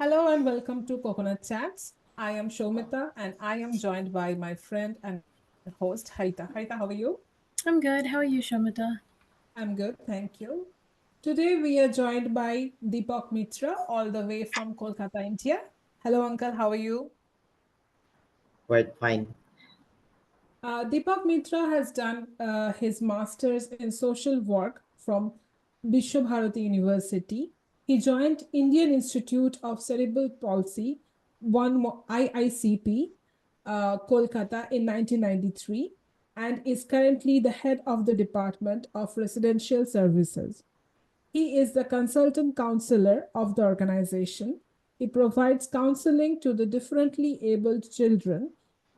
Hello and welcome to Coconut Chats. I am Shomita and I am joined by my friend and host Haita. Haita, how are you? I'm good. How are you, Shomita? I'm good, thank you. Today we are joined by Dipak Mitra all the way from Kolkata, India. Hello uncle, how are you? Quite fine. Deepak Mitra has done his master's in social work from Bishwabharati University. He joined Indian Institute of Cerebral Palsy, IICP, Kolkata in 1993, and is currently the head of the Department of Residential Services. He is the consultant counselor of the organization. He provides counseling to the differently abled children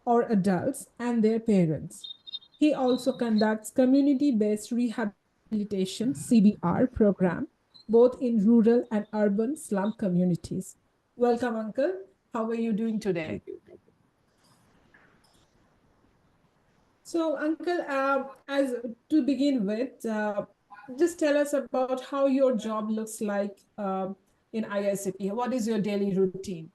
or adults and their parents. He also conducts community based rehabilitation CBR program both in rural and urban slum communities. Welcome uncle. How are you doing today? Thank you. Thank you. So uncle, as to begin with, just tell us about how your job looks like in IICP. What is your daily routine?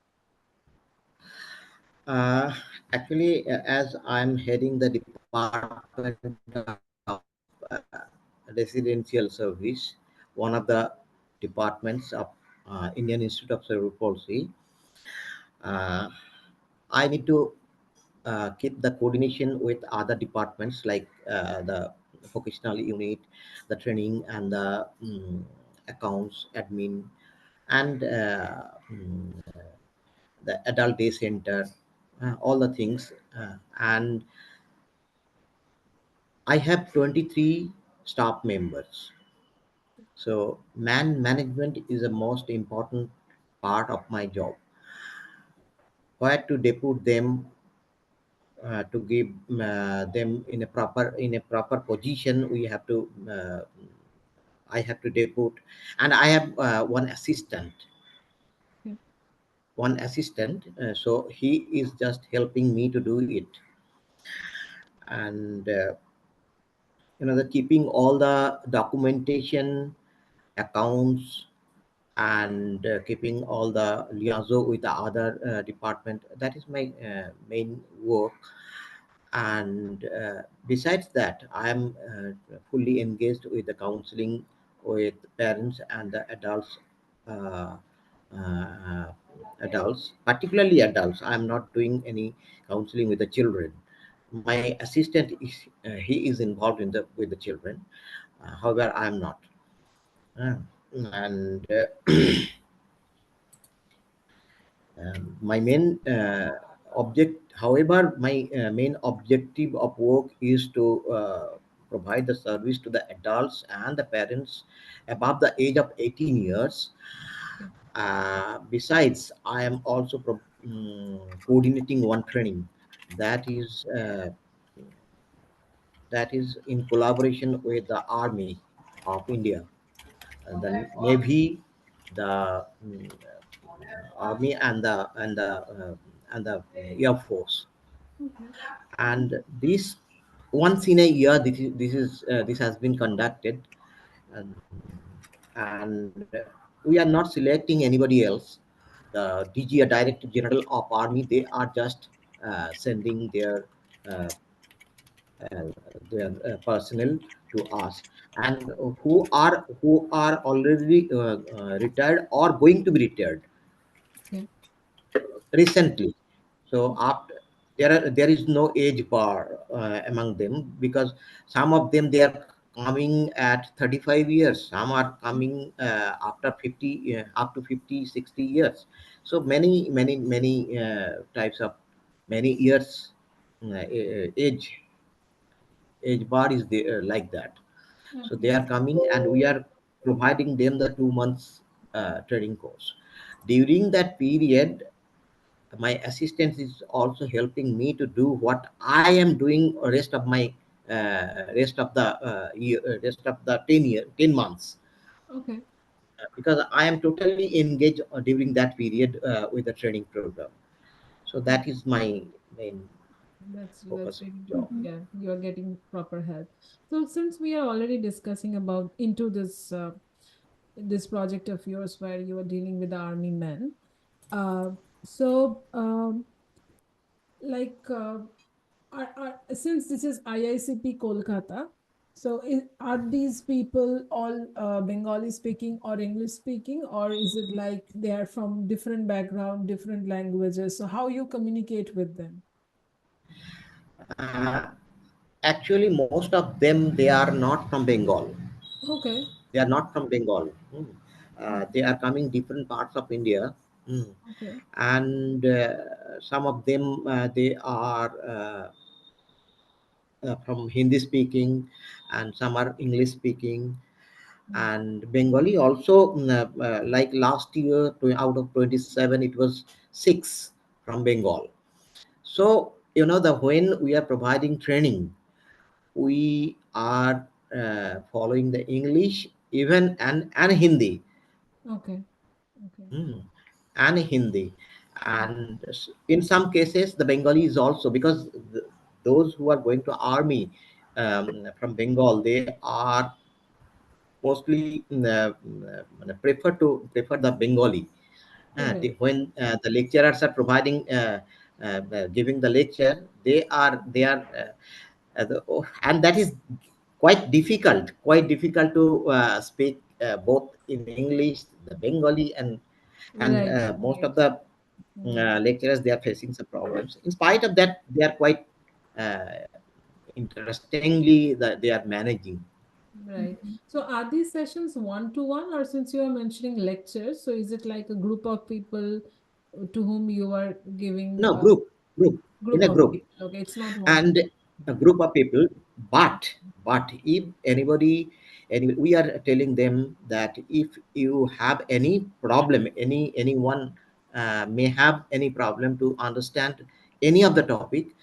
Uh, as I'm heading the Department of Residential Service, one of the departments of Indian Institute of Cerebral Palsy, uh, I need to keep the coordination with other departments like the vocational unit, the training, and the accounts, admin, and the adult day center, all the things. And I have 23 staff members. So management is the most important part of my job. Where to depute them to give them in a proper position. We have to. I have to depute, and I have one assistant. Okay. One assistant. So he is just helping me to do it, and the keeping all the documentation, accounts, and keeping all the liaison with the other department. That is my main work. And besides that, I am fully engaged with the counseling with parents and the uh, uh, adults, particularly adults. I am not doing any counseling with the children. My assistant is he is involved in the with the children. However, I am not. Uh, and my main main objective of work is to provide the service to the adults and the parents above the age of 18 years. Besides, I am also coordinating one training that is uh, that is in collaboration with the Army of India, and the Navy, the Army, and the Air Force. Okay. And this once in a year, this has been conducted, and, and we are not selecting anybody else. The DG, or Director General of Army, they are just sending uh, uh, their personnel to us, and who are already retired or going to be retired Okay. recently. So after there is no age bar among them, because some of them they are coming at 35 years, some are coming after 50 up to 50, 60 years. So many types of many years age bar is there like that. So they Okay. are coming, and we are providing them the 2 months training course. During that period, my assistant is also helping me to do what I am doing rest of the year, rest of the 10 months, Okay. because I am totally engaged during that period with the training program. So that is my main That's focus really good. job. Yeah, you are getting proper help. So since we are already discussing about into this this project of yours where you are dealing with the army men, Uh, so, like, since this is IICP Kolkata, so are these people all Bengali speaking or English speaking, or is it like they are from different background, different languages? So how you communicate with them? Uh, Actually, most of them, they are not from Bengal. Okay. They are not from Bengal. They are coming different parts of India. Mm. Okay. And some of them, they are from Hindi speaking, and some are English speaking. Mm. And Bengali also, like last year, out of 27, it was 6 from Bengal. So, the when we are providing training, we are following the English, even and Hindi. Okay. Okay. Hmm. And Hindi. And in some cases, the Bengali is also, because those who are going to army from Bengal, they are mostly prefer the Bengali. Right. When the lecturers are providing, giving the lecture, and that is quite difficult to speak both in English, the Bengali, and Right. most of Right. the Mm. lecturers, they are facing some problems. In spite of that, they are quite uh, interestingly that they are managing. Right. So are these sessions one to one, or since you are mentioning lectures, so is it like a group of people to whom you are giving No, a group in group a of group, people? Okay, it's not one. and a group of people. But if anybody, we are telling them that if you have any problem, anyone may have any problem to understand any of the topic,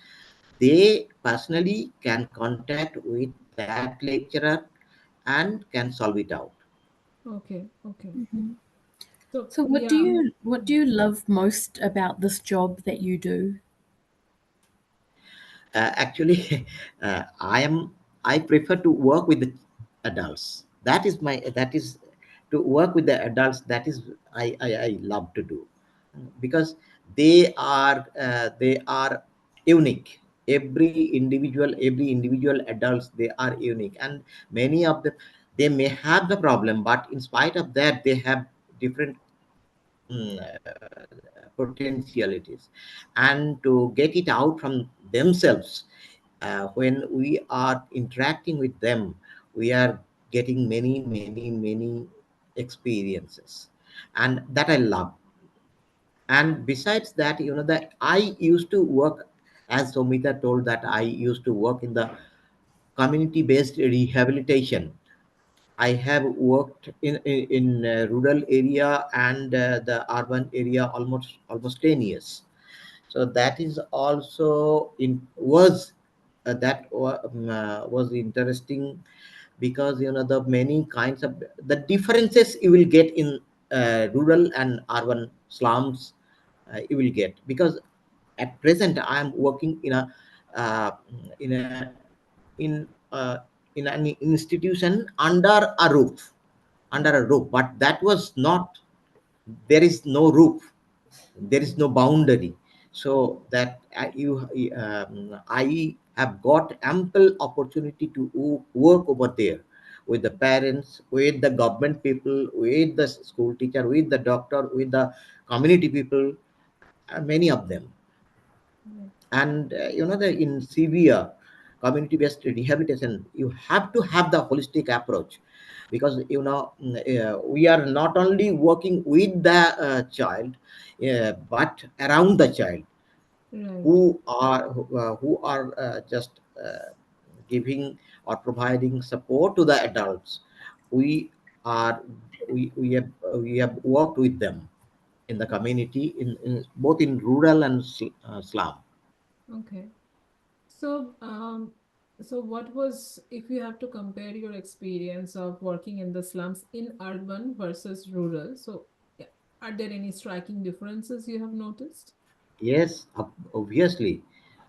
they personally can contact with that lecturer and can solve it out. Okay, okay. Hmm. So So yeah. what do you love most about this job that you do? Actually, I prefer to work with the adults. That is to work with the adults. That is I love to do, because they are unique. Every individual adults, they are unique, and many of them, they may have the problem, but in spite of that, they have different mm, potentialities, and to get it out from themselves, when we are interacting with them, we are getting many experiences, and that I love. And besides that, that I used to work, as Somita told, that I used to work in the community based rehabilitation. I have worked in rural area and the urban area almost 10 years. So that is also in was was interesting, because the many kinds of the differences you will get in rural and urban slums, you will get, because at present I am working uh, in a in uh, in an institution under a roof, but that was not, there is no roof, there is Okay. no boundary. So that I have got ample opportunity to work over there with the parents, with the government people, with the school teacher, with the doctor, with the community people, many of them. Right. And the in severe community based rehabilitation, you have to have the holistic approach, because we are not only working with the child, but around the child, Right. who are just giving or providing support to the adults. We are we have worked with them in the community, in both in rural and slum. Okay. So, so what was, if you have to compare your experience of working in the slums in urban versus rural, so yeah, are there any striking differences you have noticed? Yes, obviously,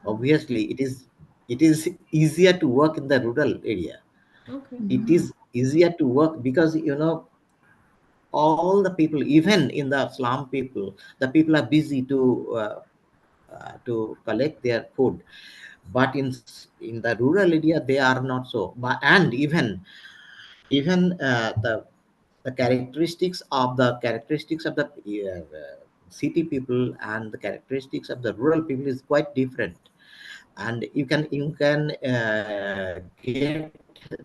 Mm. it is easier to work in the rural area. Okay. It Hmm. is easier to work because all the people, even in the slum people, the people are busy to collect their food. But in the rural area they are not so. But and even the characteristics of the city people and the characteristics of the rural people is quite different. And you can get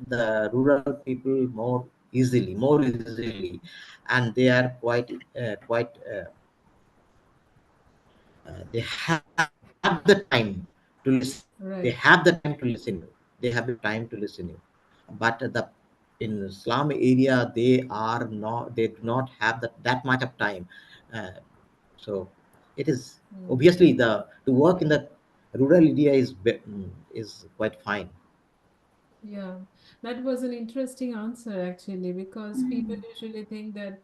the rural people more easily, and they are quite they have the time to listen you. They have the Right. time to listen you. They have the time to listen you. But in the slum area they do not have that much of time. uh, so it is Mm. obviously the to work in the rural area is quite fine. Yeah, that was an interesting answer actually, because people usually think that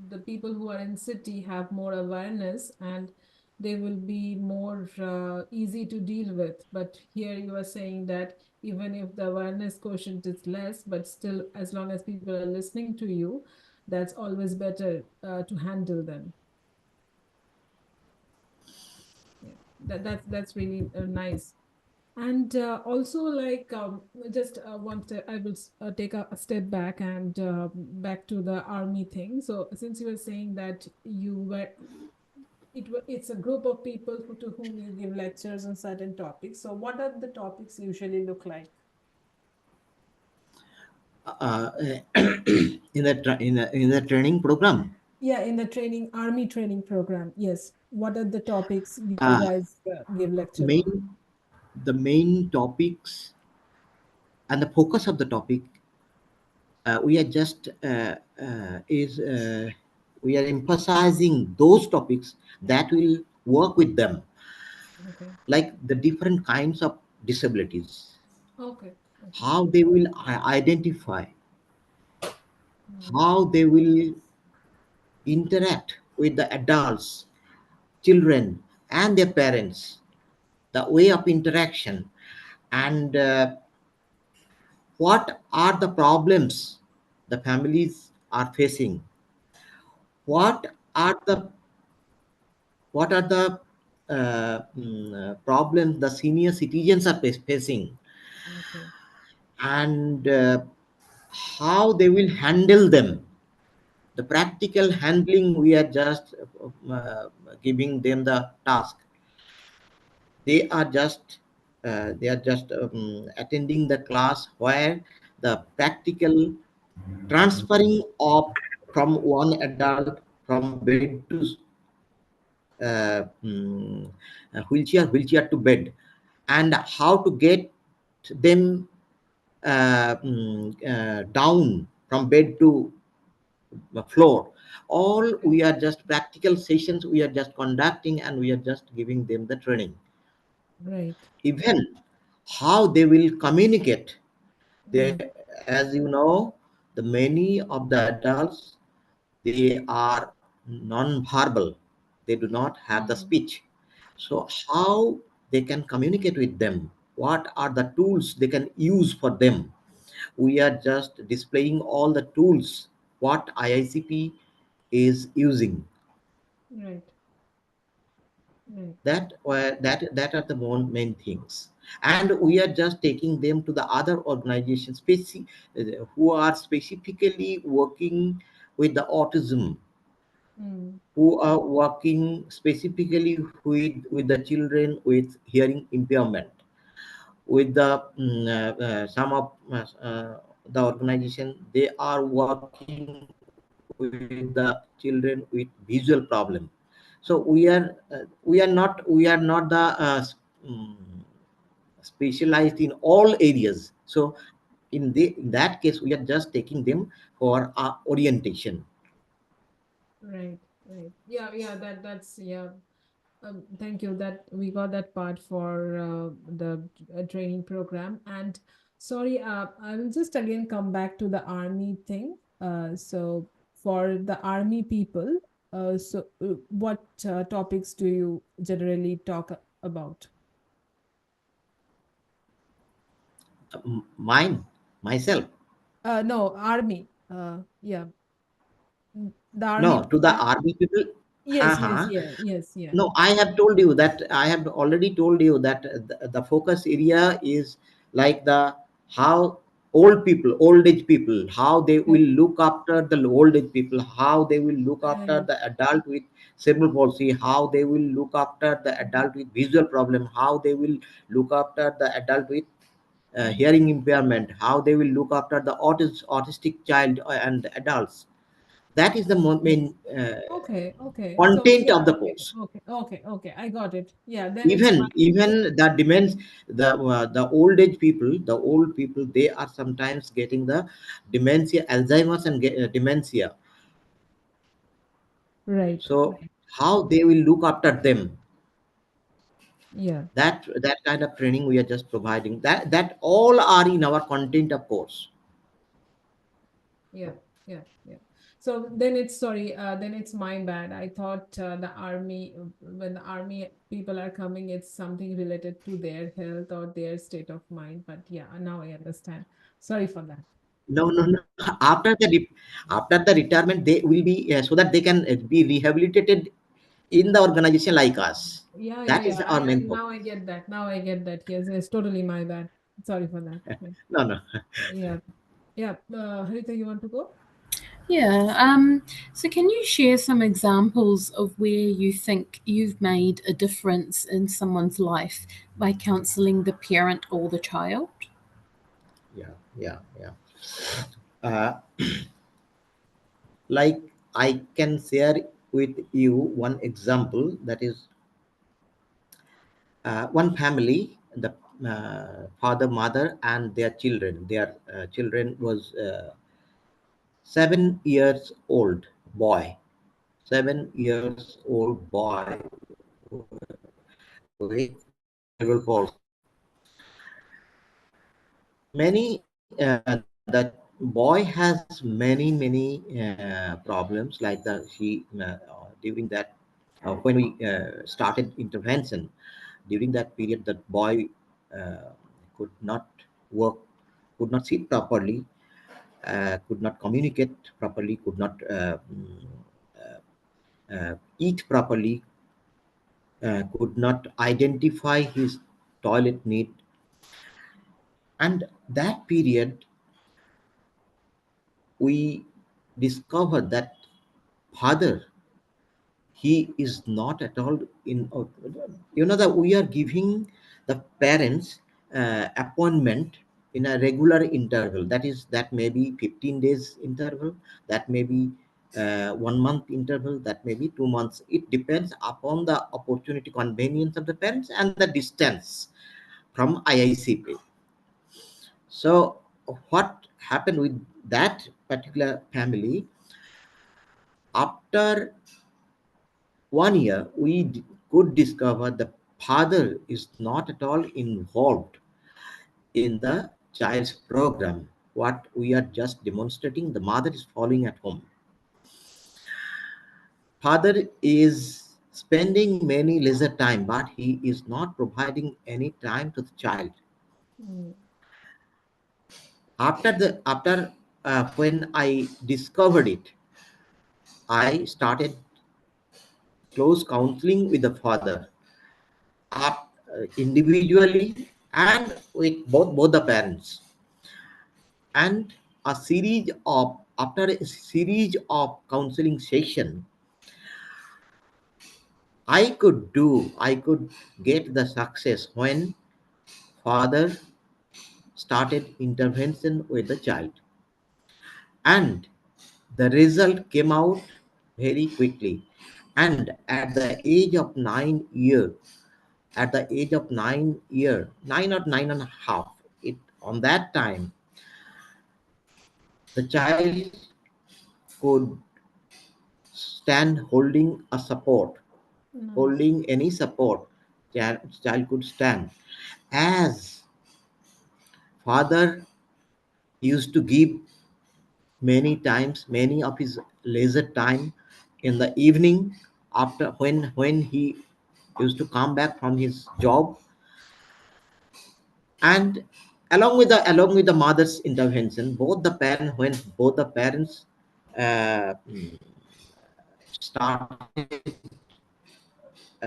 the people who are in city have more awareness and they will be more easy to deal with. But here you are saying that even if the awareness quotient is less, but still, as long as people are listening to you, that's always better to handle them. Yeah, that's really nice. And also, like, just want to, I will take a step back and back to the army thing. So, since you were saying that you were, it's a group of people to whom you give lectures on certain topics. So, what are the topics usually look like? uh, in the training program. Yeah, in the training, army training program. Yes. What are the topics you uh, guys give lecture on? main the main topics and the focus of the topic, we are just is we are emphasizing those topics that will work with them, Okay. like the different kinds of disabilities, Okay. Okay. how they will identify, Mm. how they will interact with the adults, children, and their parents, the way of interaction, and what are the problems the families are facing, what are the problems the senior citizens are facing, Okay. and how they will handle them. The practical handling, we are just giving them the task. They are just attending the class where the practical transferring of from one adult from bed to uh, mm, wheelchair to bed, and how to get them down from bed to the floor. All Okay. we are just practical sessions we are just conducting, and we are just giving them the training. Right. Even how they will communicate. They, Mm. as you know, the many of the adults, they are non-verbal. They do not have the Mm. speech. So how they can communicate with them? What are the tools they can use for them? We are just displaying all the tools what IICP is using. Right. Right. That are the main things. And we are just taking them to the other organizations who are specifically working with the autism, Mm. who are working specifically with the children with hearing impairment, with the some of the organization, they are working with the children with visual problem. So we are not the mm, specialized in all areas. So in that case we are just taking them for orientation. Right, right. Yeah, yeah, that's yeah. Thank you. That we got that part for the training program. And sorry, I will just again come back to the army thing. So for the army people, what topics do you generally talk about? Mine myself. No, army. Yeah. The army No, to the people. army people. Yes, yes, Haha. yeah, yes, yeah. No, I have told you that I have already told you that the focus area is like the how old people, old age people, how they will Right, look after the old age people, how they will look after right. the adult with cerebral palsy, how they will look after the adult with visual problem, how they will look after the adult with Mhm. hearing impairment, how they will look after the autistic child and adults. That is the main Okay, okay. So content yeah, of the okay, course. okay, okay, okay. I got it. Yeah, then it's even my even the dementia, the old age people, the old people, they are sometimes getting the dementia, Alzheimer's and dementia. right, So right. how they will look after them, Yeah, that kind of training we are just providing, that all are in our content of course. yeah, yeah, yeah. So then it's sorry, then it's my bad. I thought the army, when the army people are coming, it's something related to their health or their state of mind. But yeah, now I understand. Sorry for that. No, no, no. After the retirement they will be so that they can be rehabilitated in the organization like us. Yeah, yeah, That is yeah. our I main now I focus. get that. Now I get that. Yes, it's totally my bad. Sorry for that. Yeah, No, no. yeah, yeah. Harita, you want to go? Yeah. So, can you share some examples of where you think you've made a difference in someone's life by counseling the parent or the child? Yeah, yeah, yeah. uh, like I can share with you one example, that is one family, the father, mother and their children. Their children was 7 years old boy, 7 years old boy with cerebral palsy. The boy has many problems, like the she during that when we started intervention, during that period that boy could not work, could not sit properly, could not communicate properly, could not eat properly, could not identify his toilet need. And that period we discovered that father, he is not at all in that we are giving the parents appointment in a regular interval, that may be 15 days interval, that may be 1 month interval, that may be 2 months. It depends upon the opportunity convenience of the parents and the distance from IICP. So what happened with that particular family, after 1 year we could discover the father is not at all involved in the child's program. What we are just demonstrating, the mother is following at home. Father is spending many leisure time, but he is not providing any time to the child. Mm. After when I discovered it, I started close counseling with the father, individually and with both the parents. And a series of after a series of counseling session, I could get the success when father started intervention with the child, and the result came out very quickly. And at the age of 9 year, at the age of 9 year, 9 or 9.5, it on that time the child could stand holding a support, Nice. holding any support. Child could stand. As father used to give many of his leisure time in the evening, after when he used to come back from his job, and along with the mother's intervention, both the parents started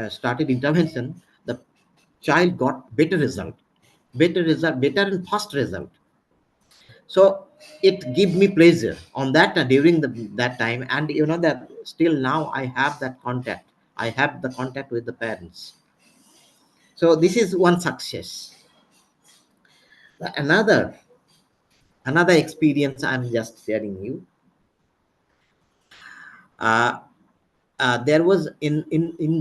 started intervention, the child got better and fast result. So it give me pleasure on that during that time, and that still now I have that contact. I have the contact with the parents. So this is one success. Another experience I'm just sharing you. Uh, there was in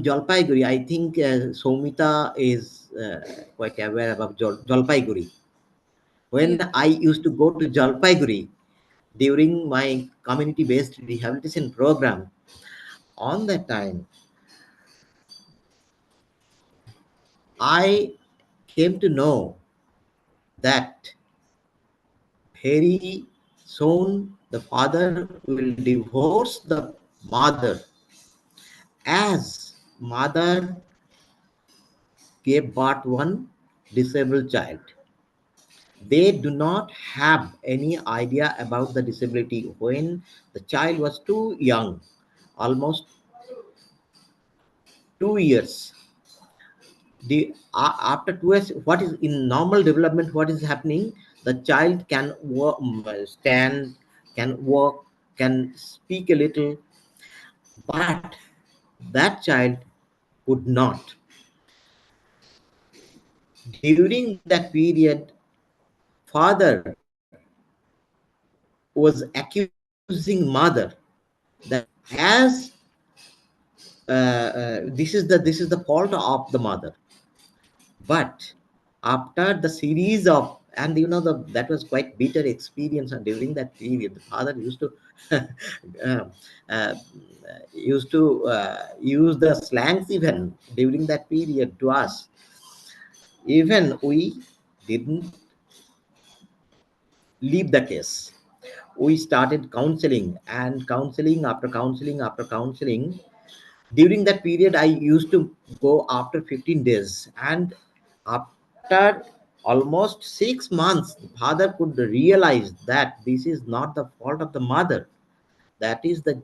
Jalpaiguri. I think Somita is quite aware about Jalpaiguri. Yes. When I used to go to Jalpaiguri during my community-based rehabilitation program, on that time, I came to know that very soon the father will divorce the mother, as mother gave birth one disabled child. They do not have any idea about the disability when the child was too young, almost 2 years. After 2 years, what is in normal development, what is happening, the child can walk, stand, can walk, can speak a little, but that child could not. During that period, father was accusing mother that as this is the fault of the mother. But after the series of, and that was quite bitter experience, and during that period the father uh, uh, used to use the slangs even during that period to us. Even we didn't leave the case. We started counseling, and counseling. During that period, I used to go after 15 days, and after almost 6 months, the father could realize that this is not the fault of the mother. That is the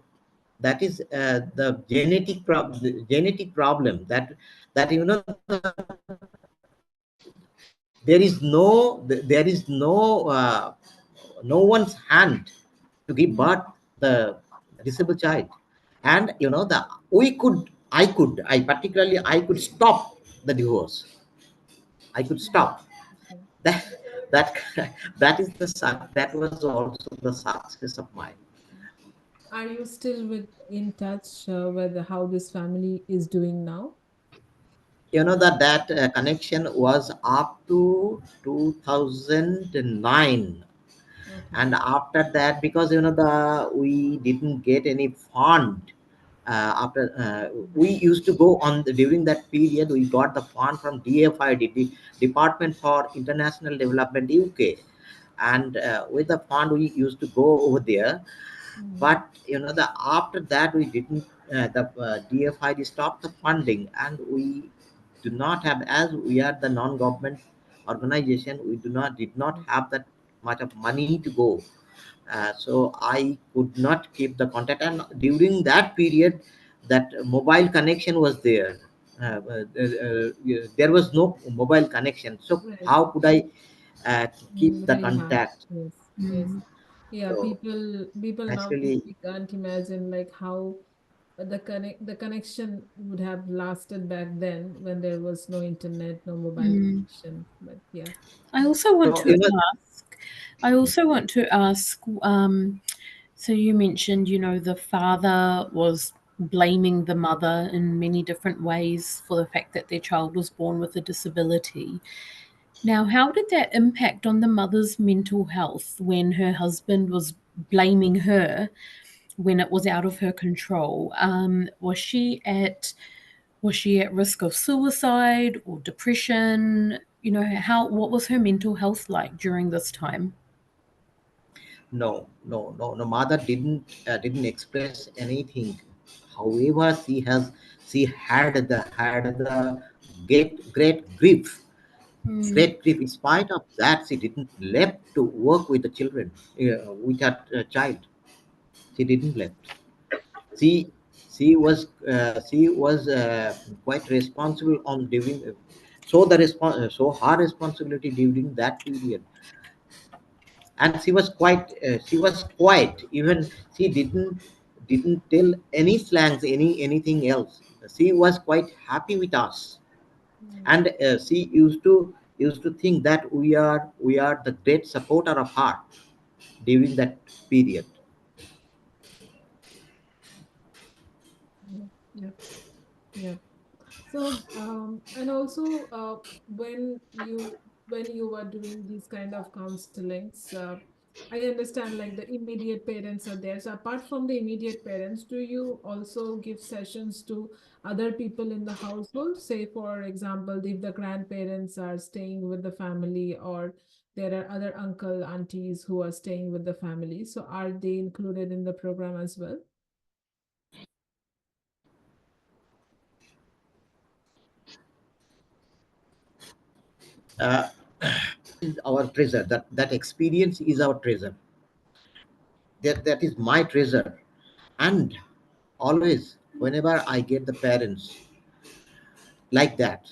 genetic problem, that there is no one's hand to give Mm. birth the disabled child. And the we could I particularly I could stop the divorce. I could stop Okay. that. that that was also the success of mine. Are you still in touch with how this family is doing now? That connection was up to 2009. Okay. And after that, because we didn't get any fund, after we used to go on during that period, we got the fund from DFID, the Department for International Development, UK. And with the fund we used to go over there. Mm. But the after that we didn't, the DFID stopped the funding, and we do not have, as we are the non-government organization, we did not have that much of money to go. So I could not keep the contact, and during that period, that mobile connection was there. There was no mobile connection, so Right. how could I keep the Very hard. contact? Yes. Yes. Mm. Yeah. So People now naturally, we can't imagine like how the connection would have lasted back then when there was no internet, no mobile Mm. connection. But yeah. I also want so to ask. I also want to ask. So you mentioned, the father was blaming the mother in many different ways for the fact that their child was born with a disability. Now, how did that impact on the mother's mental health when her husband was blaming her when it was out of her control? Was she at risk of suicide or depression? What was her mental health like during this time? no, mother didn't express anything. However, she had the great grief. Mm, Great grief. In spite of that, she didn't left to work with the children, with her child. She didn't left. She she was quite responsible on during, so the so her responsibility during that period. And she was quiet, even she didn't tell any slangs, anything else. She was quite happy with us. Mm. And she used to think that we are the great supporter of her during that period. Yeah, yeah, yeah. So, and also when you are doing these kind of counselings, I understand like the immediate parents are there. So apart from the immediate parents, do you also give sessions to other people in the household? Say, for example, if the grandparents are staying with the family, or there are other uncle, aunties who are staying with the family. So are they included in the program as well? uh, is our treasure. That experience is our treasure. That is my treasure. And always, whenever I get the parents like that,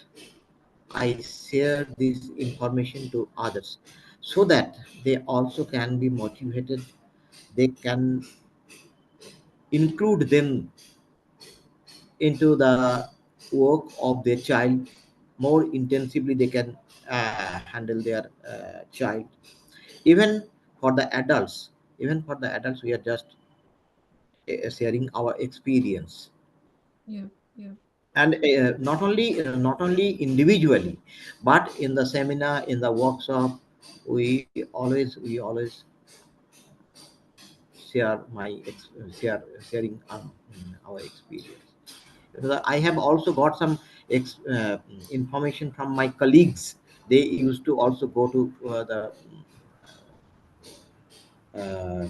I share this information to others, so that they also can be motivated. They can include them into the work of their child more intensively. They can handle their child. Even for the adults, we are just sharing our experience. Yeah, yeah. And not only individually, but in the seminar, in the workshop, we always share sharing our experience. Because I have also got some information from my colleagues. They used to also go to the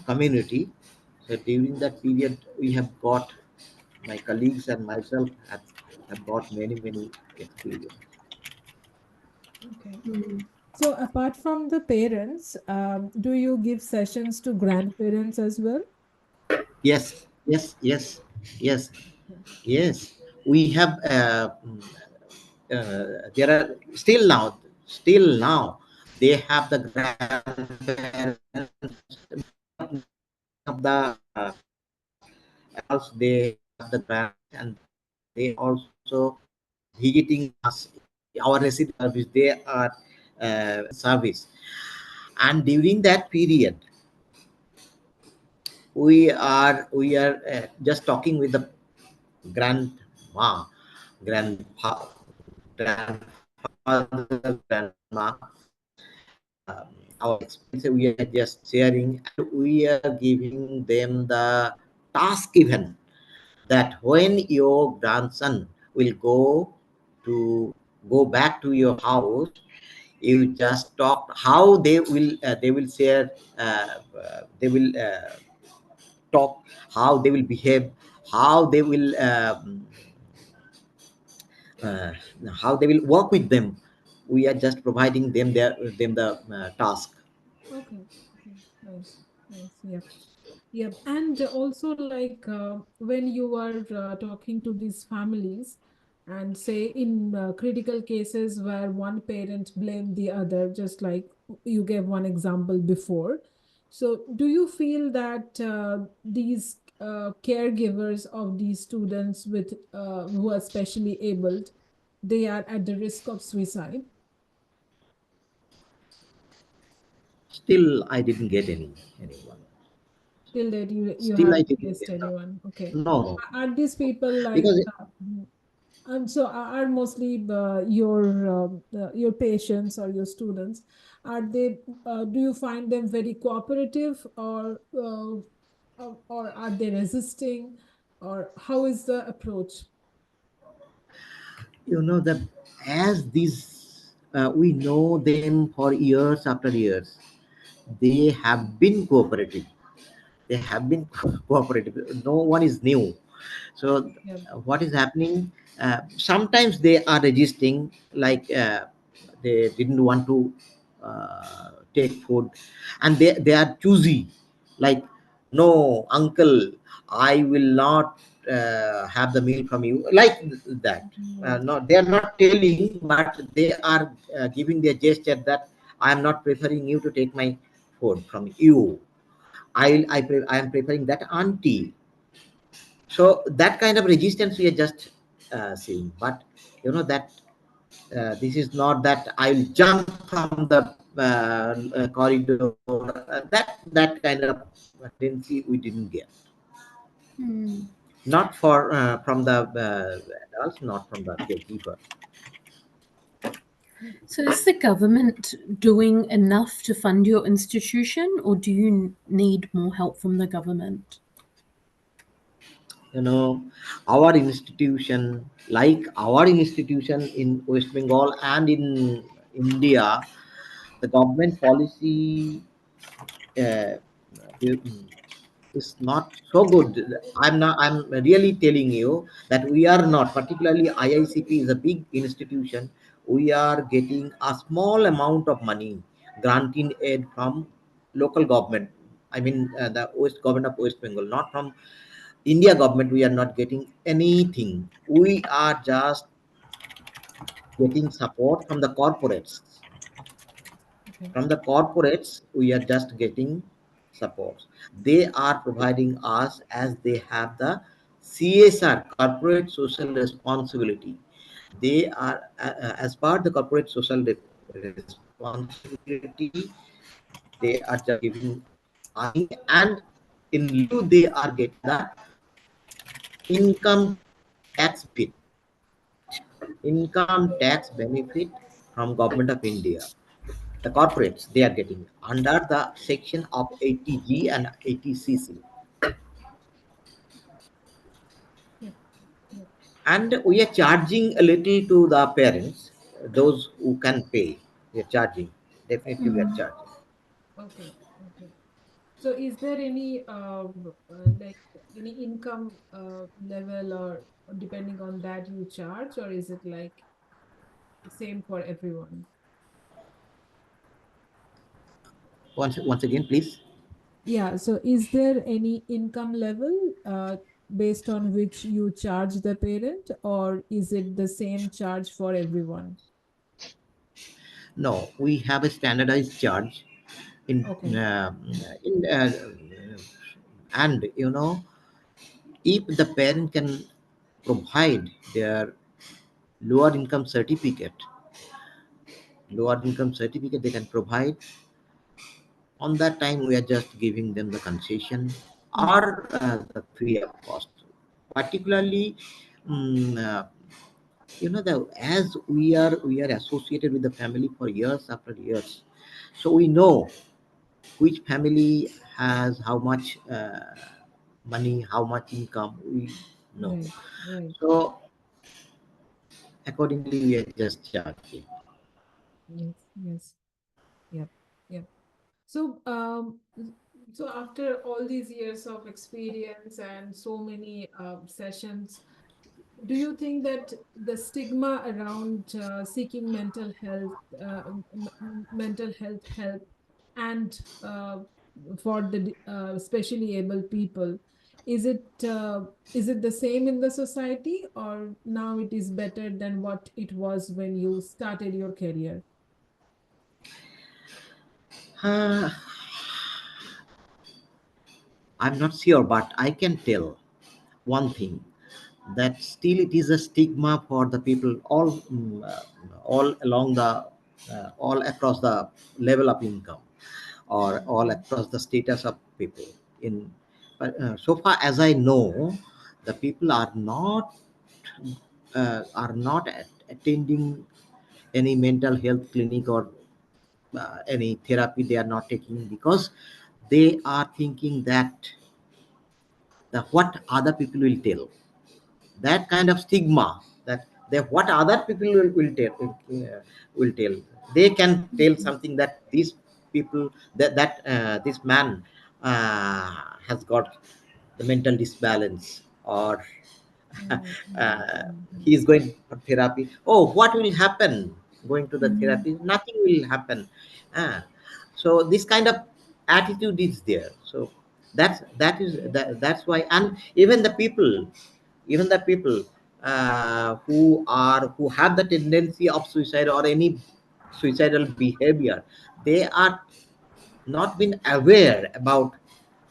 community. So during that period, we have got, my colleagues and myself have got many experience. Okay. Mm. So apart from the parents, do you give sessions to grandparents as well? Yes, Yeah. yes. We have there are still now they have the grandparents. Many of the adults, they have the grandparents, and they also visiting us, our resident service. They are service. And during that period, we are just talking with the grandma, grandpa, grandfather, grandma. Our experience we are just sharing, and we are giving them the task given, that when your grandson will to go back to your house, you just talk how they will share, they will talk, how they will behave, how they will uh, how they will work with them. We are just providing them the task. Okay. Okay. Nice. Nice. Yeah. Yeah. And also, like when you are talking to these families, and say in critical cases where one parent blamed the other, just like you gave one example before. So, do you feel that these caregivers of these students with who are specially abled, they are at the risk of suicide? Still, I didn't get anyone. Till that you Still, I haven't didn't faced get that. anyone. Okay. No, Are these people like because and so are mostly your patients or your students, are they do you find them very cooperative, or are they resisting, or how is the approach? that as these we know them for years after years, they have been cooperative. They have been cooperative. No one is new. So Yeah. what is happening? Sometimes they are resisting, like they didn't want to take food, and they are choosy. Like, no, uncle, I will not have the meal from you, like that. Right. No, they are not telling, but they are giving their gesture that I am not preferring you to take my food from you. I am preferring that auntie. So that kind of resistance we are just seeing. But that this is not that I'll jump from the corridor. That kind of tendency we didn't get. Hmm. Not for from the adults, not from the caregiver. So, is the government doing enough to fund your institution, or do you need more help from the government? You know, our institution, like our institution in West Bengal and in India, the government policy uh, is not so good. I'm really telling you that we are not, particularly IICP is a big institution. We are getting a small amount of money, granting aid from local government. I mean, the West government of West Bengal, not from India government. We are not getting anything. We are just getting support from the corporates. Okay. From the corporates, we are just getting supports. They are providing us as they have the CSR, corporate social responsibility. They are, as part the corporate social responsibility, they are just giving money, and in lieu, they are getting the income tax benefit, income tax benefit from government of India. The corporates, they are getting under the section of 80G and 80CC. Yep. Yep. And we are charging a little to the parents, those who can pay. We are charging. Definitely, we are Mm. charging. Okay. Okay. So is there any like any income level, or depending on that you charge, or is it like same for everyone? Once again, please. Yeah, so is there any income level based on which you charge the parent, or is it the same charge for everyone? No, we have a standardized charge in, Okay. in and if the parent can provide their lower income certificate, they can provide. On that time, we are just giving them the concession Mm-hmm. or the free of cost. Particularly, mm, uh, the as we are associated with the family for years after years, so we know which family has how much money, how much income. We know. Right, right. So accordingly, we are just charging. Yes, yes. Yep, yep. So, so after all these years of experience and so many sessions, do you think that the stigma around seeking mental health help, and for the specially able people, is it the same in the society, or now it is better than what it was when you started your career? Uh, I'm not sure, but I can tell one thing, that still it is a stigma for the people all along the all across the level of income, or all Mhm. across the status of people in. But so far as I know, the people are not attending any mental health clinic or any therapy. They are not taking because they are thinking that what other people will tell, that kind of stigma, that what other people will tell. They can tell Mhm. something that these people, that this man has got the mental disbalance, or Mhm. Mhm. uh, Mhm. he is going for therapy. Oh, what will happen going to the Mm. therapy? Nothing will happen. Ah, so this kind of attitude is there. So That's why. And even the people who have the tendency of suicide or any suicidal behavior, they are not been aware about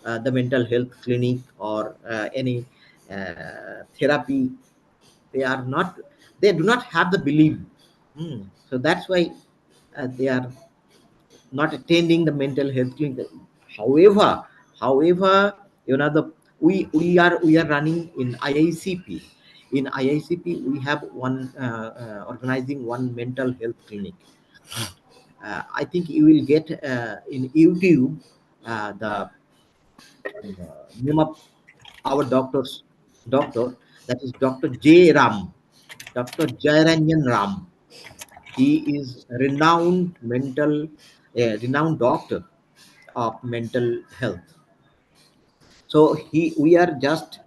the mental health clinic or any therapy. They are not, they do not have the belief. So that's why they are not attending the mental health clinic. However however the we are running in IICP. In IICP we have one organizing one mental health clinic. I think you will get in YouTube the name of our doctor, that is Dr. J Ram, Dr. Jayaranjan Ram. He is renowned doctor of mental health. So we are just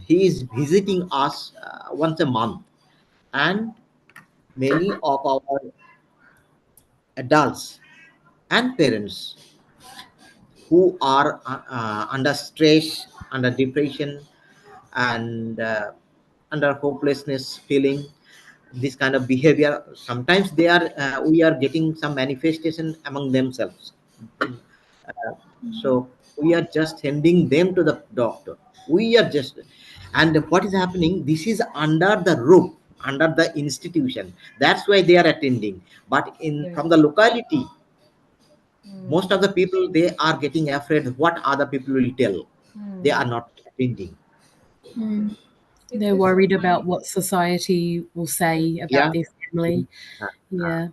he is visiting us once a month, and many of our adults and parents who are under stress, under depression, and under hopelessness feeling, this kind of behavior, sometimes they are we are getting some manifestation among themselves. So we are just sending them to the doctor. We are just, and what is happening, this is under the roof, under the institution, that's why they are attending. But in Yes. from the locality, most of the people, they are getting afraid what other people will tell. They are not attending. Mm. They're It's so worried about funny. what society will say about Yeah. their family. Uh, uh, Yeah,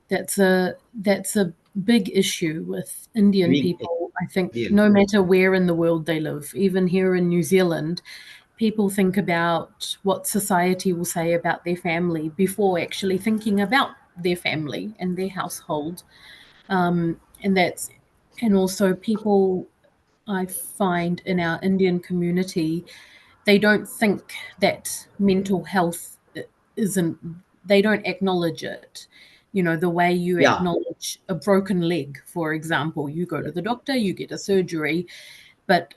that's a big issue with Indian Doing it people. I think real. no matter where in the world they live, even here in New Zealand, people think about what society will say about their family before actually thinking about their family and their household. And that's, and also people, I find in our Indian community, they don't think that mental health isn't, they don't acknowledge it. You know, the way you Yeah. acknowledge a broken leg, for example, you go to the doctor, you get a surgery, but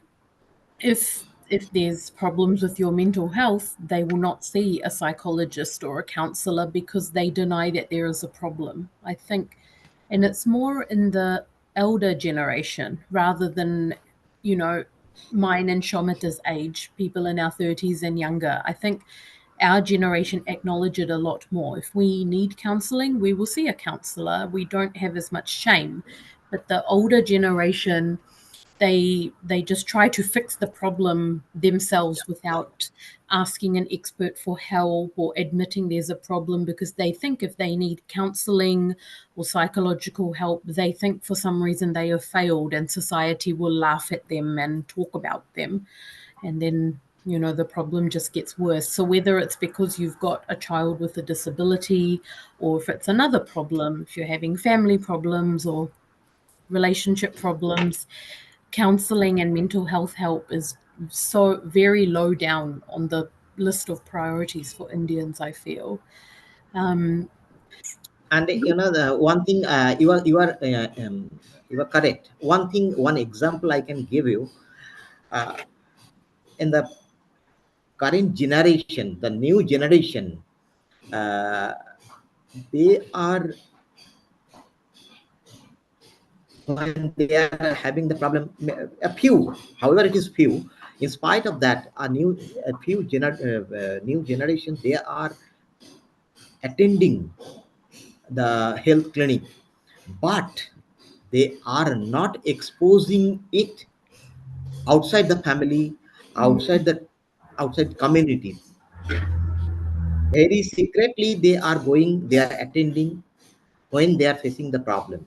if there's problems with your mental health, they will not see a psychologist or a counselor because they deny that there is a problem. I think, and it's more in the elder generation rather than, you know, mine and Shomita's age, people in our 30s and younger. I think our generation acknowledge it a lot more. If we need counseling, we will see a counselor. We don't have as much shame. But the older generation, they just try to fix the problem themselves without asking an expert for help or admitting there's a problem, because they think if they need counseling or psychological help, they think for some reason they have failed and society will laugh at them and talk about them, and then, you know, the problem just gets worse. So whether it's because you've got a child with a disability, or if it's another problem, if you're having family problems or relationship problems, counseling and mental health help is so very low down on the list of priorities for Indians, I feel. Um, And the one thing, you are correct. One thing, one example I can give you, uh, in the current generation, the new generation, uh, they are, when they are having the problem, a few, however it is few, in spite of that, new generation, they are attending the health clinic, but they are not exposing it outside the family, outside the outside community. Very secretly they are going, they are attending when they are facing the problem.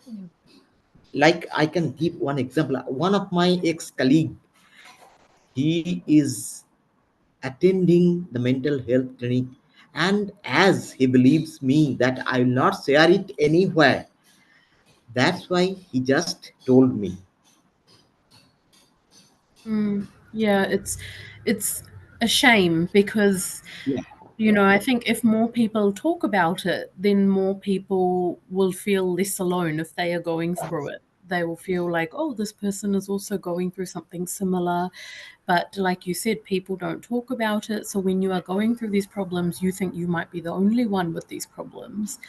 Yeah. Like I can give one example. One of my ex-colleague, he is attending the mental health clinic, and as he believes me that I will not share it anywhere, that's why he just told me. yeah, it's a shame because, Yeah. you know, I think if more people talk about it, then more people will feel less alone if they are going through it. they will feel like, oh, this person is also going through something similar. But like you said, people don't talk about it. So when you are going through these problems, you think you might be the only one with these problems.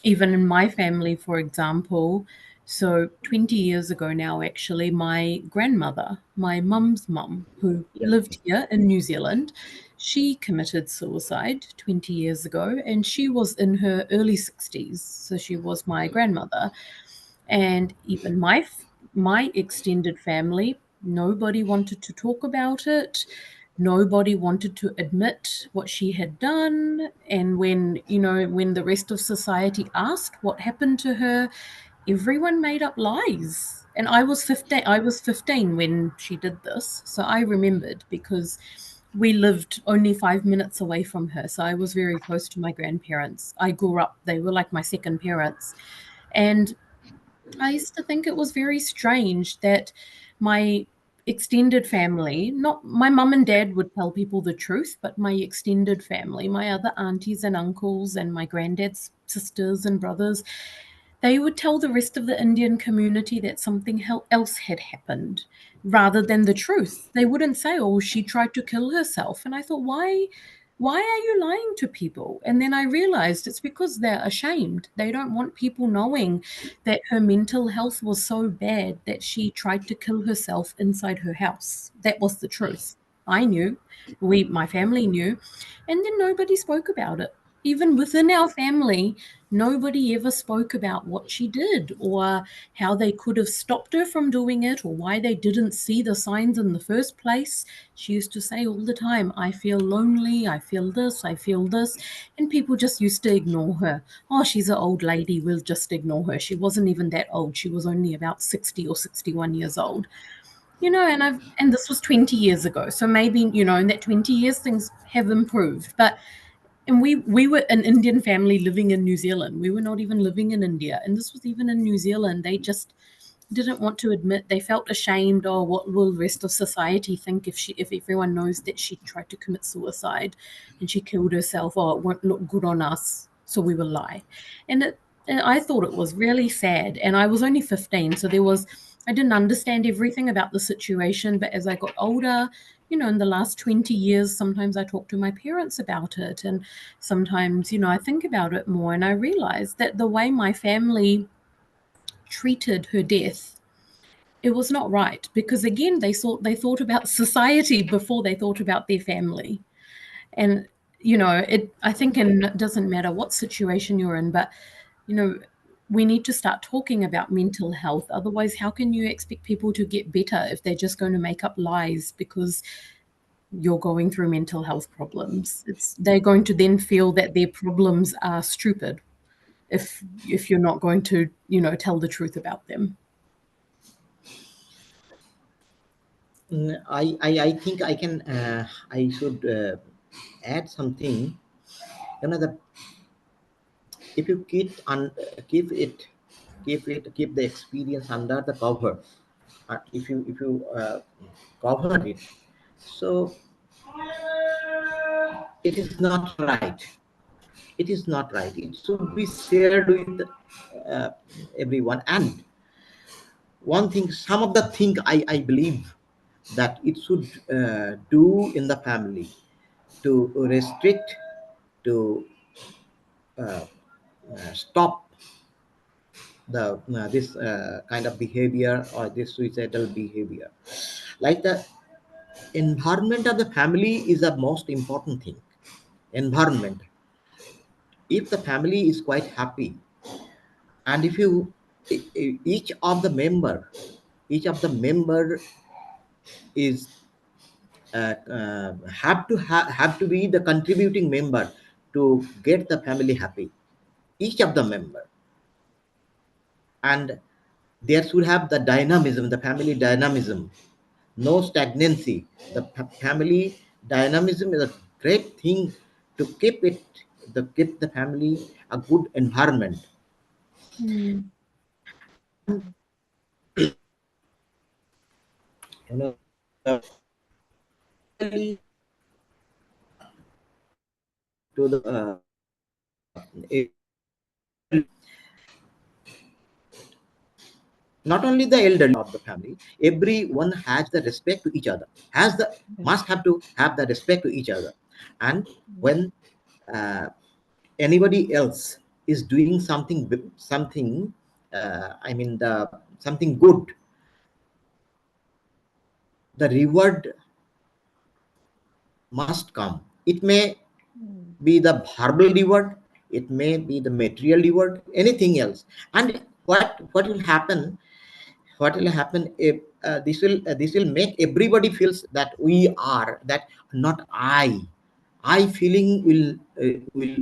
Even in my family, for example, so 20 years ago now, actually, my grandmother, my mum's mum, who lived here in New Zealand, she committed suicide 20 years ago, and she was in her early 60s. So she was my grandmother. And even my extended family, nobody wanted to talk about it. Nobody wanted to admit what she had done. And when the rest of society asked what happened to her, everyone made up lies. And I was 15 when she did this. So I remembered, because we lived only 5 minutes away from her. So I was very close to my grandparents. I grew up, they were like my second parents. And I used to think it was very strange that my extended family, not my mum and dad would tell people the truth, but my extended family, my other aunties and uncles and my granddad's sisters and brothers, they would tell the rest of the Indian community that something else had happened rather than the truth. They wouldn't say, oh, she tried to kill herself. And I thought, why are you lying to people? And then I realized it's because they're ashamed. They don't want people knowing that her mental health was so bad that she tried to kill herself inside her house. That was the truth. I knew, my family knew, and then nobody spoke about it. Even within our family, nobody ever spoke about what she did or how they could have stopped her from doing it or why they didn't see the signs in the first place. She used to say all the time, I feel lonely, I feel this, I feel this. And people just used to ignore her. Oh, she's an old lady, we'll just ignore her. She wasn't even that old. She was only about 60 or 61 years old. And this was 20 years ago. So maybe, in that 20 years, things have improved. And we were an Indian family living in New Zealand. We were not even living in India. And this was even in New Zealand. They just didn't want to admit. They felt ashamed. Oh, what will the rest of society think if everyone knows that she tried to commit suicide and she killed herself? Oh, it won't look good on us, so we will lie. And I thought it was really sad. And I was only 15, so I didn't understand everything about the situation. But as I got older, in the last 20 years, sometimes I talk to my parents about it. And sometimes, I think about it more, and I realize that the way my family treated her death, it was not right, because again, they thought about society before they thought about their family. And I think, and it doesn't matter what situation you're in, but we need to start talking about mental health. Otherwise, how can you expect people to get better if they're just going to make up lies because you're going through mental health problems? They're going to then feel that their problems are stupid if you're not going to tell the truth about them. I think I should add something. If you keep the experience under the cover, if you cover it, so it is not right. It is not right. It should be shared with uh, everyone. And one thing, some of the thing I believe that it should do in the family to restrict, to uh, stop the this kind of behavior or this suicidal behavior. Like the environment of the family is the most important thing. Environment. If the family is quite happy, and if you each of the member is have to be the contributing member to get the family happy, each of the member. And there should have the dynamism, the family dynamism, no stagnancy. The family dynamism is a great thing to keep the family a good environment. Mm. You know, uh, to the not only the elderly of the family, everyone has the respect to each other, has the Yeah. must have to have the respect to each other. And Mm. when uh, anybody else is doing something, I mean the something good, the reward must come. It may Mm. be the verbal reward, it may be the material reward, anything else. And what will happen, what will happen if this will make everybody feels that we are that, not I feeling will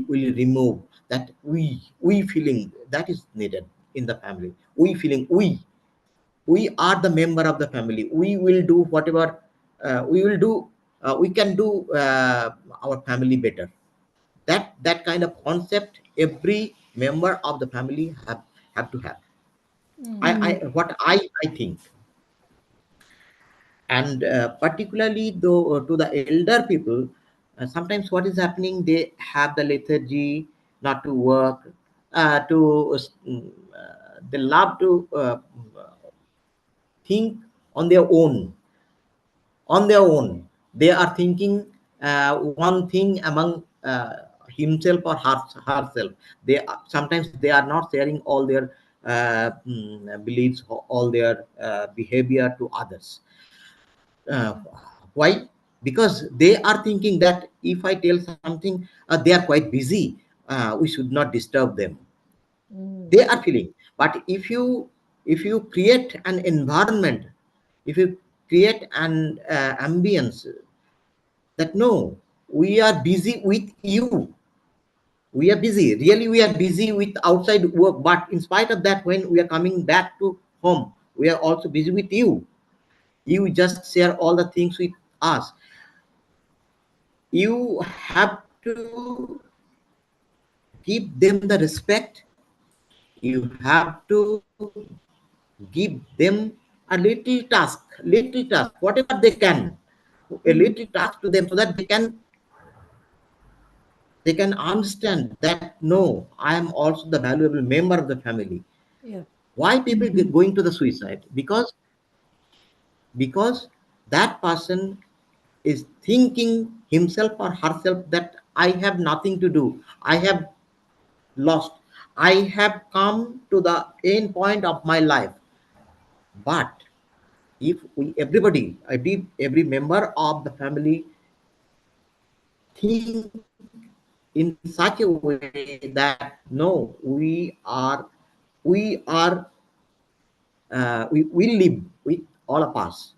remove that we feeling that is needed in the family. We feeling we are the member of the family, we will do whatever we will do, we can do our family better. That kind of concept every member of the family have to have. I Mm. what I think. And particularly though to the elder people, sometimes what is happening, they have the lethargy not to work, they love to think on their own, on their own. They are thinking one thing among himself or herself. Sometimes they are not sharing all their beliefs, all their behavior to others. Why? Because they are thinking that if I tell something, they are quite busy, we should not disturb them. Mm. They are feeling. But if you create an environment, if you create an ambience that no, we are busy with you, we are busy, really we are busy with outside work, but in spite of that, when we are coming back to home, we are also busy with you. You just share all the things with us. You have to give them the respect. You have to give them a little task, whatever they can, a Mm. little task to them, so that they can understand that no, I am also the valuable member of the family. Yeah. Why people Mhm. going to the suicide? Because that person is thinking himself or herself that I have nothing to do, I have lost, I have come to the end point of my life. But if we every member of the family think in such a way that no, we will live with all of us.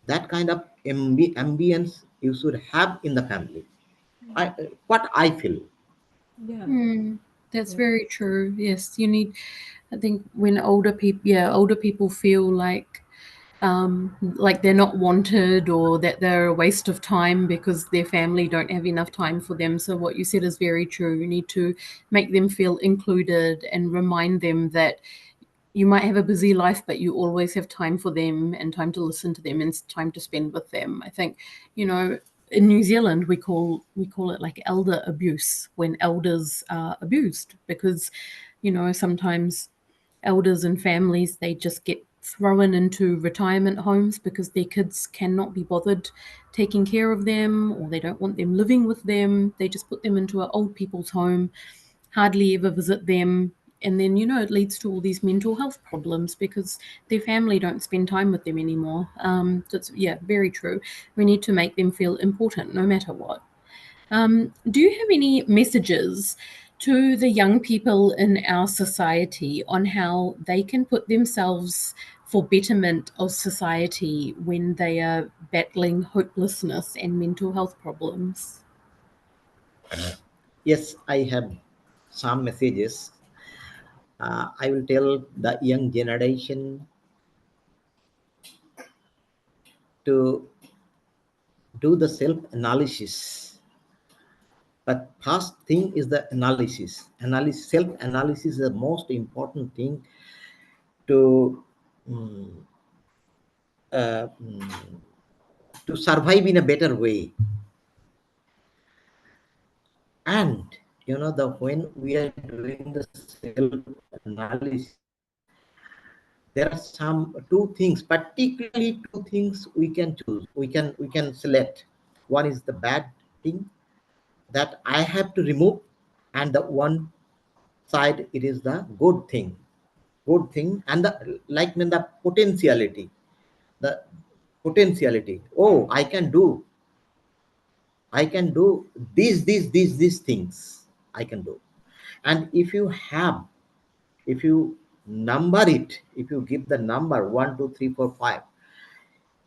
That kind of ambience you should have in the family. What I feel. Yeah. Mm, that's Yeah. very true. Yes, you need. I think when older people feel like they're not wanted or that they're a waste of time because their family don't have enough time for them. So what you said is very true. You need to make them feel included and remind them that you might have a busy life, but you always have time for them and time to listen to them and time to spend with them. I think, in New Zealand we call it like elder abuse, when elders are abused, because sometimes elders and families, they just get thrown into retirement homes because their kids cannot be bothered taking care of them, or they don't want them living with them. They just put them into an old people's home, hardly ever visit them, and then it leads to all these mental health problems because their family don't spend time with them anymore. So it's, yeah, very true. We need to make them feel important no matter what. Do you have any messages to the young people in our society on how they can put themselves for betterment of society when they are battling hopelessness and mental health problems? Yes, I have some messages. I will tell the young generation to do the self analysis. But first thing is the analysis. Self analysis is the most important thing to mm, to survive in a better way. And the when we are doing the self analysis, there are some two things, particularly two things we can choose. We can select. One is the bad thing that I have to remove, and the one side it is the good thing, and the like mean the the potentiality. Oh, I can do these things. I can do. And if you number it, if you give the number 1, 2, 3, 4, 5,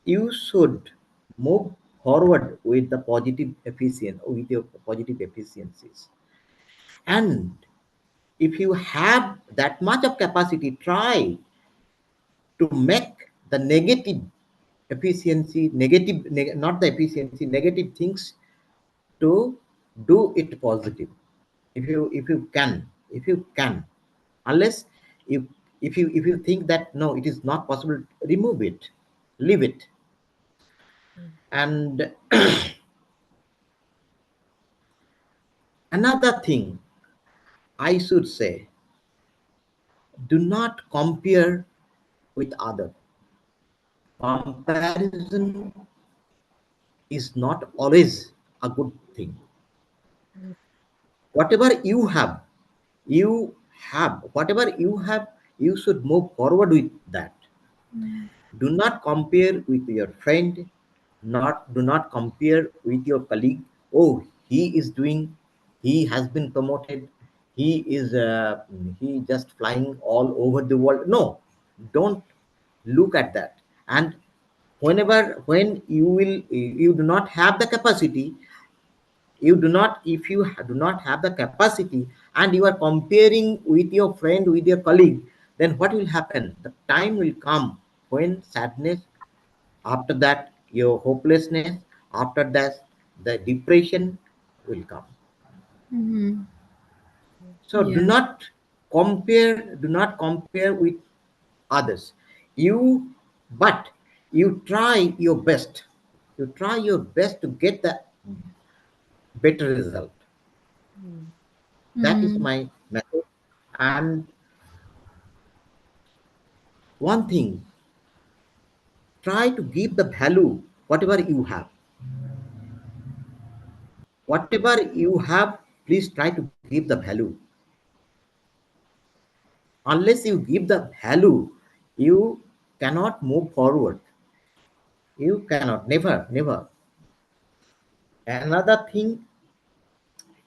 you should move forward with the positive efficient with your positive efficiencies. And if you have that much of capacity, try to make the negative efficiency not the efficiency, negative things, to do it positive. If you can, unless if if you think that no, it is not possible, remove it, leave it. And another thing I should say, do not compare with other. Comparison is not always a good thing. Whatever you whatever you have, you should move forward with that. Do not compare with your friend, do not compare with your colleague. Oh, he has been promoted, he is he just flying all over the world. No, don't look at that. And when you do not have the capacity, if you do not have the capacity, and you are comparing with your friend, with your colleague, then what will happen? The time will come when sadness, after that your hopelessness, after that the depression will come. Mm-hmm. So Yeah. do not compare with others. You But you try your best, to get the better result. That is Mm-hmm. my method. And one thing, try to give the value whatever you have. Whatever you have, please try to give the value. Unless you give the value, you cannot move forward. You cannot, never. Another thing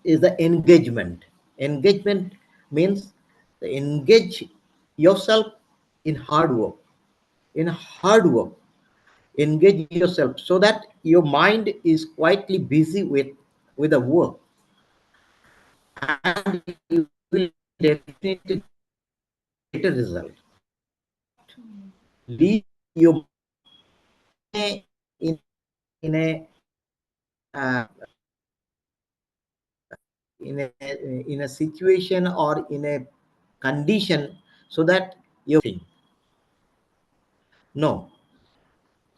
is the engagement. Engagement means to engage yourself in hard work. In hard work, engage yourself so that your mind is quietly busy with the work, and you will definitely get a better result. Leave your mind in a uh, in a situation or in a condition so that you think. No.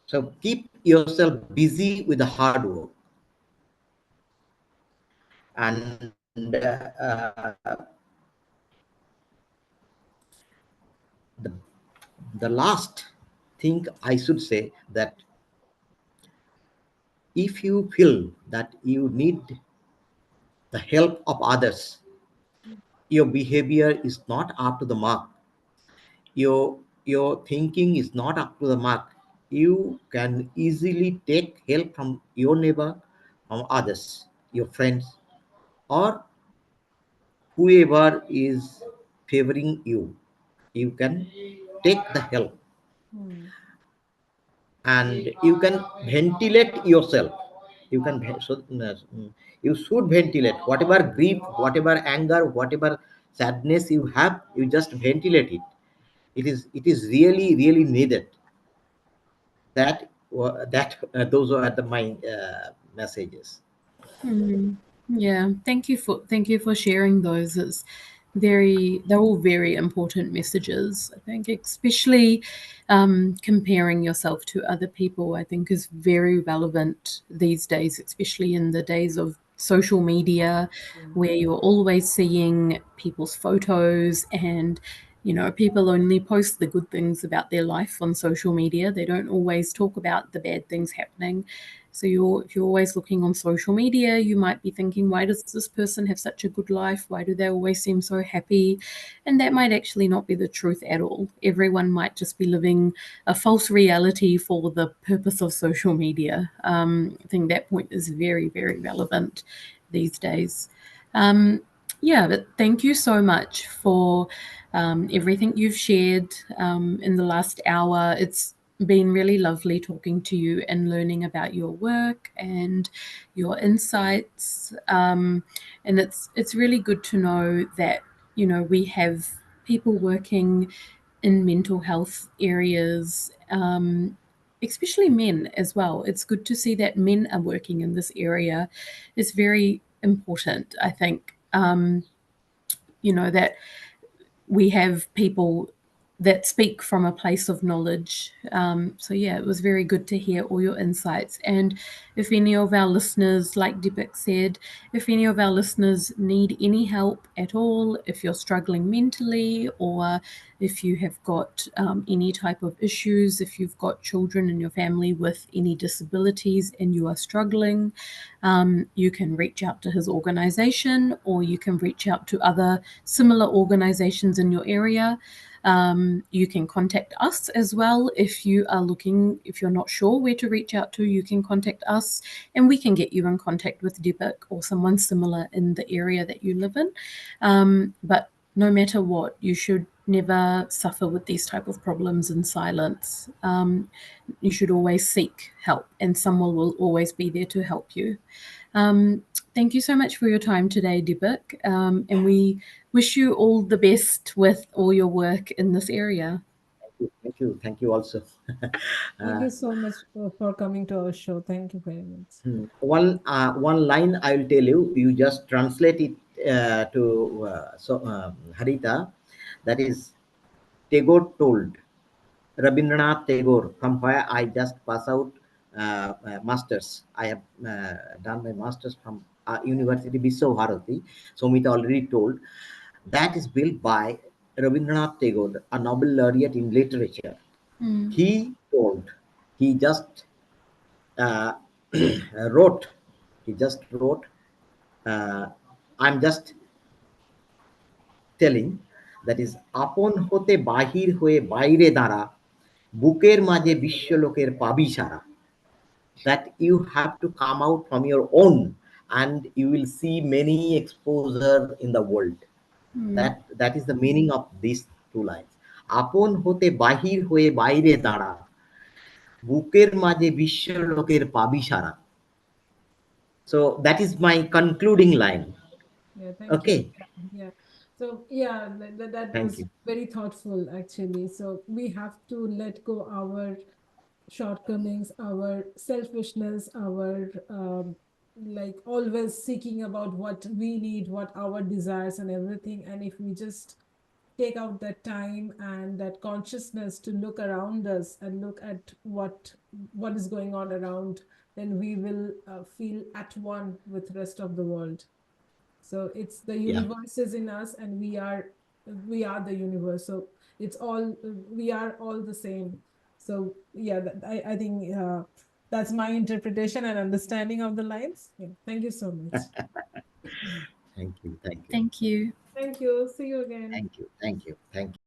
So keep yourself busy with the hard work. And the, the last thing I should say, that if you feel that you need the help of others, your behavior is not up to the mark, your thinking is not up to the mark, you can easily take help from your neighbor, from others, your friends, or whoever is favoring you. You can take the help, and you can ventilate yourself. You should ventilate whatever grief, whatever anger, whatever sadness you have. You just ventilate it. It is really needed. Those are my messages. Mm, yeah, thank you for sharing those. They're all very important messages. I think, especially comparing yourself to other people, I think is very relevant these days, especially in the days of social media, where you're always seeing people's photos and you know, people only post the good things about their life on social media. They don't always talk about the bad things happening. So if you're always looking on social media, you might be thinking, why does this person have such a good life? Why do they always seem so happy? And that might actually not be the truth at all. Everyone might just be living a false reality for the purpose of social media. I think that point is very, very relevant these days. Yeah, but thank you so much for everything you've shared in the last hour. It's been really lovely talking to you and learning about your work and your insights. And it's really good to know that, you know, we have people working in mental health areas, especially men as well. It's good to see that men are working in this area. It's very important, I think, you know, that we have people that speak from a place of knowledge. So yeah, it was very good to hear all your insights. And if any of our listeners, like Dipak said, if any of our listeners need any help at all, if you're struggling mentally, or if you have got any type of issues, if you've got children in your family with any disabilities and you are struggling, you can reach out to his organization, or you can reach out to other similar organizations in your area. You can contact us as well. If you're not sure where to reach out to, you can contact us and we can get you in contact with Dipak or someone similar in the area that you live in. But no matter what, you should never suffer with these type of problems in silence. You should always seek help, and someone will always be there to help you. Thank you so much for your time today, Dipak, and we wish you all the best with all your work in this area. Thank you also. Thank you so much for coming to our show. Thank you very much. One line I will tell you. You just translate it to Harita. That is, Tagore told, Rabindranath Tagore, from where I just pass out masters. I have done my masters from University Biswa Bharati. Somita already told. That is built by Rabindranath Tagore, a Nobel laureate in literature. He told, he just uh, wrote, he just wrote, I'm just telling, that is, আপন হতে বাহির হয়ে বাইরে দাঁড়া, বুকের মাঝে বিশ্বলোকের পাবি সারা. That you have to come out from your own and you will see many exposure in the world. That is the meaning of these two lines. আপন হতে বাহির হয়ে বাইরে দাঁড়া, বুকের মাঝে বিশ্বলোকের পাবি সারা. So that is my concluding line. Yeah, thank Okay. you. Yeah. So yeah, that Thank was you. very thoughtful actually. So we have to let go our shortcomings, our selfishness, our like always seeking about what we need, what our desires and everything. And if we just take out that time and that consciousness to look around us and look at what is going on around, then we will feel at one with the rest of the world. So it's the universe is in us and we are the universe. So it's all, we are all the same. So yeah, I think that's my interpretation and understanding of the lines. Yeah, thank you so much. Thank you. Thank you. Thank you. Thank you. See you again. Thank you. Thank you. Thank you.